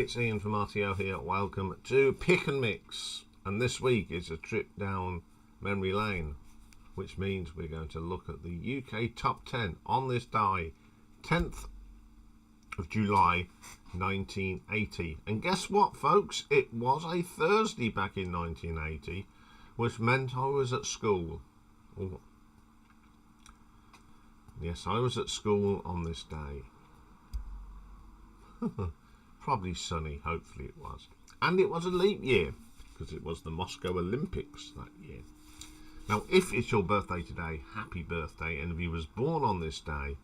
it's Ian from RTO here. Welcome to Pick and Mix, and this week is a trip down memory lane, which means we're going to look at the UK top 10 on this day, 10th of July 1980. And guess what, folks? It was a Thursday back in 1980, which meant I was at school. Yes, I was at school on this day. Probably sunny, hopefully it was. And it was a leap year, because it was the Moscow Olympics that year. Now, if it's your birthday today, happy birthday. And if you was born on this day,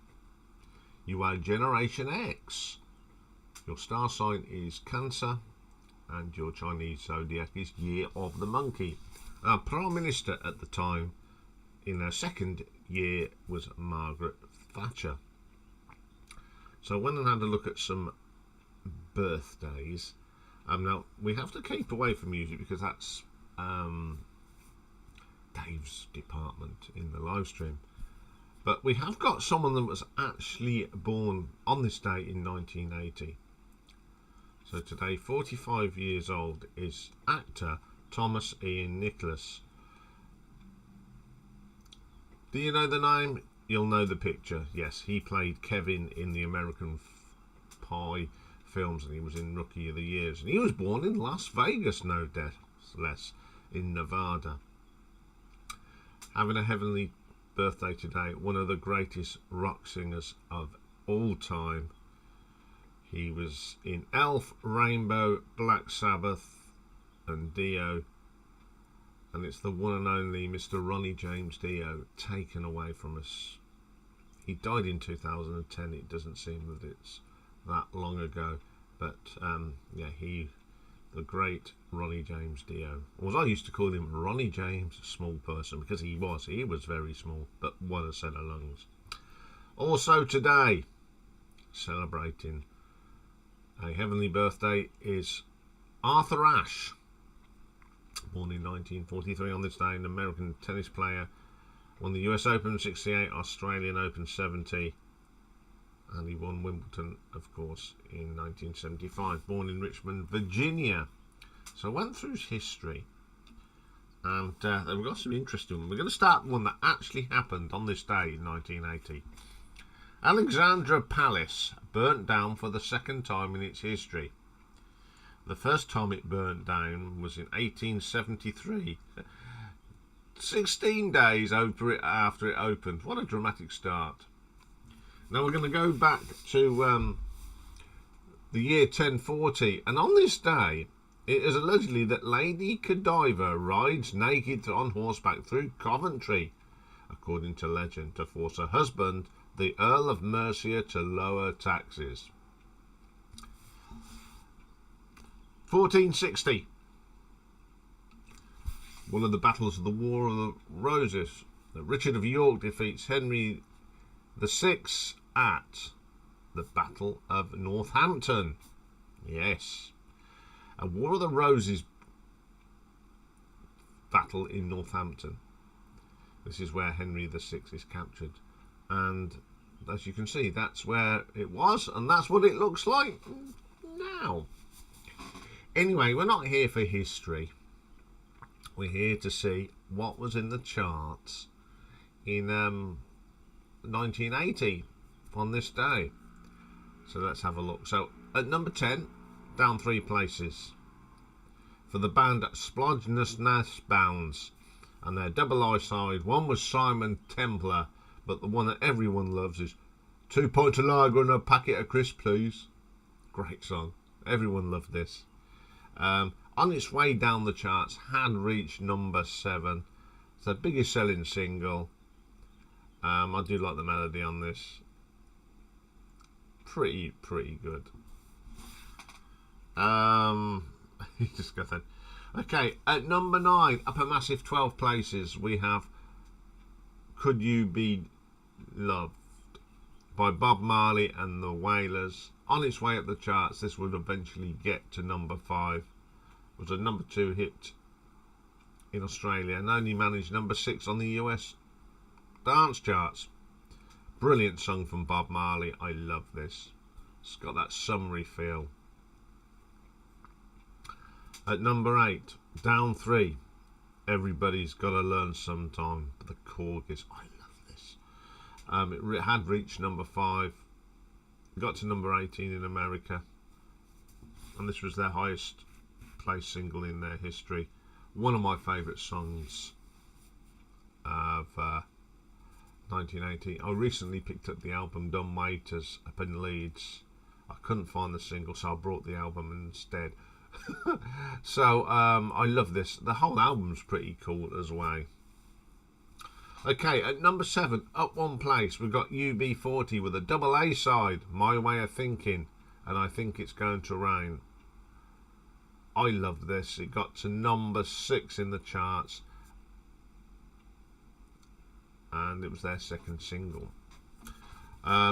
you are Generation X. Your star sign is Cancer, and your Chinese zodiac is Year of the Monkey. Our Prime Minister at the time, in her second year, was Margaret Thatcher. So I went and had a look at some birthdays. Now we have to keep away from music because that's Dave's department in the live stream. But we have got someone that was actually born on this day in 1980. So today, 45 years old, is actor Thomas Ian Nicholas. Do you know the name? You'll know the picture. Yes, he played Kevin in the American Pie films, and he was in Rookie of the Years. And he was born in Las Vegas, no less, in Nevada. Having a heavenly birthday today, one of the greatest rock singers of all time. He was in Elf, Rainbow, Black Sabbath, and Dio. And it's the one and only Mr. Ronnie James Dio, taken away from us. He died in 2010. It doesn't seem that it's that long ago, but yeah, the great Ronnie James Dio. Or as I used to call him, Ronnie James, small person, because he was very small, but what a set of lungs. Also today, celebrating a heavenly birthday, is Arthur Ashe. Born in 1943 on this day, an American tennis player. Won the US Open 68, Australian Open 70, and he won Wimbledon, of course, in 1975. Born in Richmond, Virginia. So I went through his history, and we've got some interesting ones. We're going to start with one that actually happened on this day in 1980. Alexandra Palace burnt down for the second time in its history. The first time it burnt down was in 1873. 16 days after it opened. What a dramatic start. Now we're going to go back to the year 1040, and on this day it is allegedly that Lady Godiva rides naked on horseback through Coventry, according to legend, to force her husband, the Earl of Mercia, to lower taxes. 1460. One of the battles of the War of the Roses. Richard of York defeats Henry VI at the Battle of Northampton. Yes. A War of the Roses battle in Northampton. This is where Henry VI is captured. And as you can see, that's where it was, and that's what it looks like now. Anyway, we're not here for history. We're here to see what was in the charts in 1980 on this day. So let's have a look. So at number 10, down 3 places for the band Splodgenous Nash Bounds, and their double I side. One was Simon Templar, but the one that everyone loves is 2 pints of lager and a packet of crisps, please. Great song. Everyone loved this. On its way down the charts, had reached number 7. It's the biggest selling single. I do like the melody on this. Pretty good. You just got that. Okay, at number 9, up a massive 12 places, we have Could You Be Loved by Bob Marley and the Wailers. On its way up the charts, this would eventually get to number 5. It was a number 2 hit in Australia and only managed number 6 on the US dance charts. Brilliant song from Bob Marley. I love this. It's got that summery feel. At number 8, down 3, Everybody's Gotta Learn Sometime. The Corgis. I love this. It had reached number 5, got to number 18 in America, and this was their highest place single in their history. One of my favourite songs of 1980. I recently picked up the album Dumb Waiters up in Leeds. I couldn't find the single, so I brought the album instead. So I love this. The whole album's pretty cool as well. Okay, at number 7, up one place, we've got UB40 with a double A side, My Way of Thinking, and I Think It's Going to Rain. I love this. It got to number 6 in the charts, and it was their second single.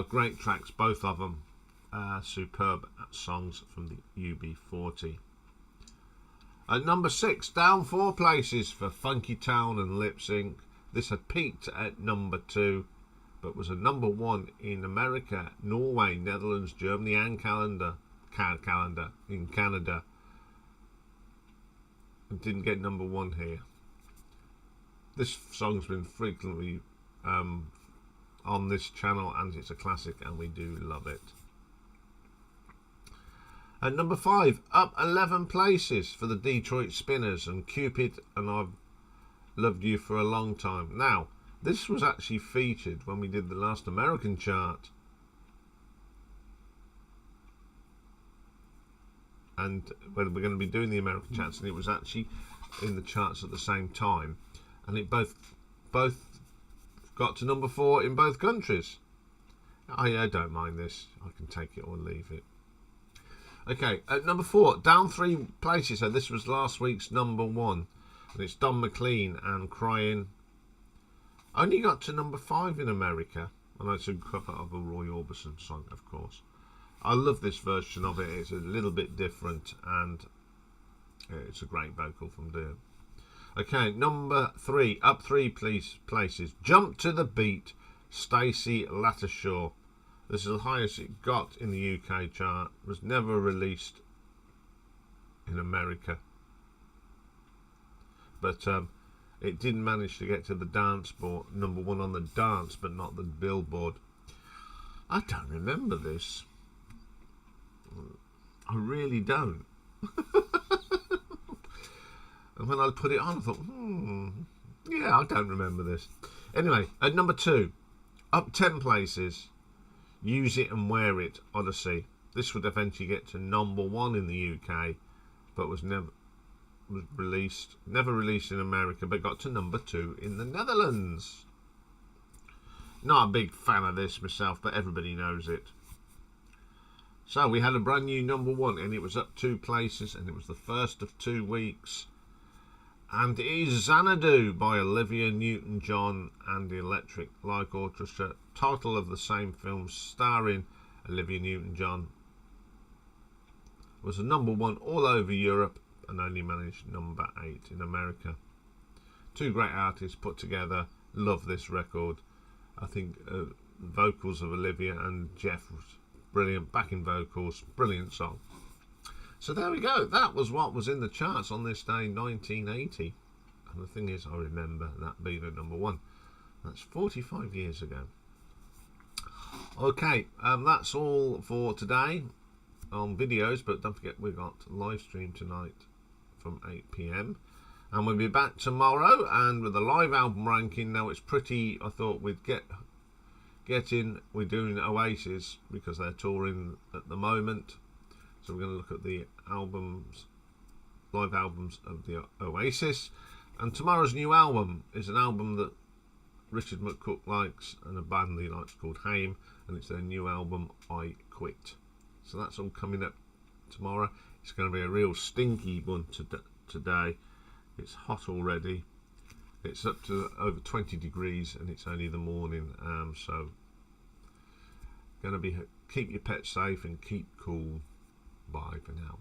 Great tracks, both of them. Superb songs from the UB40. At number 6, down 4 places for Funky Town and Lip Sync. This had peaked at number 2, but was a number 1 in America, Norway, Netherlands, Germany, and Canada. It didn't get number 1 here. This song's been frequently on this channel, and it's a classic, and we do love it. At number 5, up 11 places for the Detroit Spinners and Cupid and I've Loved You for a Long Time. Now, this was actually featured when we did the last American chart. And when we're going to be doing the American charts, and it was actually in the charts at the same time. And it both got to number 4 in both countries. I don't mind this. I can take it or leave it. Okay, at number 4, down 3 places. So this was last week's number 1. And it's Don McLean and Crying. Only got to number 5 in America. And it's a cover of a Roy Orbison song, of course. I love this version of it. It's a little bit different, and it's a great vocal from Dean. Okay, number 3, up 3 places. Jump to the Beat, Stacey Lattershaw. This is the highest it got in the UK chart. It was never released in America. But it did manage to get to the dance board, number 1 on the dance, but not the Billboard. I don't remember this. I really don't. And when I put it on, I thought, yeah, I don't remember this. Anyway, at number 2, up 10 places, Use It and Wear It, Odyssey. This would eventually get to number 1 in the UK, but was never released in America, but got to number 2 in the Netherlands. Not a big fan of this myself, but everybody knows it. So we had a brand new number 1, and it was up 2 places, and it was the first of 2 weeks. And it is Xanadu by Olivia Newton-John and the Electric Light Orchestra, title of the same film, starring Olivia Newton-John. Was a number 1 all over Europe and only managed number 8 in America. 2 great artists put together. Love this record. I think vocals of Olivia and Jeff was brilliant. Backing vocals, brilliant song. So there we go. That was what was in the charts on this day, 1980. And the thing is, I remember that being at number 1. That's 45 years ago. Okay, that's all for today on videos, but don't forget we've got live stream tonight from 8 PM. And we'll be back tomorrow and with a live album ranking. Now it's pretty, I thought we'd get in, we're doing Oasis because they're touring at the moment. So we're going to look at the albums, live albums of the Oasis. And tomorrow's new album is an album that Richard McCook likes and a band he likes called Haim, and it's their new album, I Quit. So that's all coming up tomorrow. It's going to be a real stinky one today. It's hot already. It's up to over 20 degrees and it's only the morning. So going to be keep your pets safe and keep cool. Bye for now.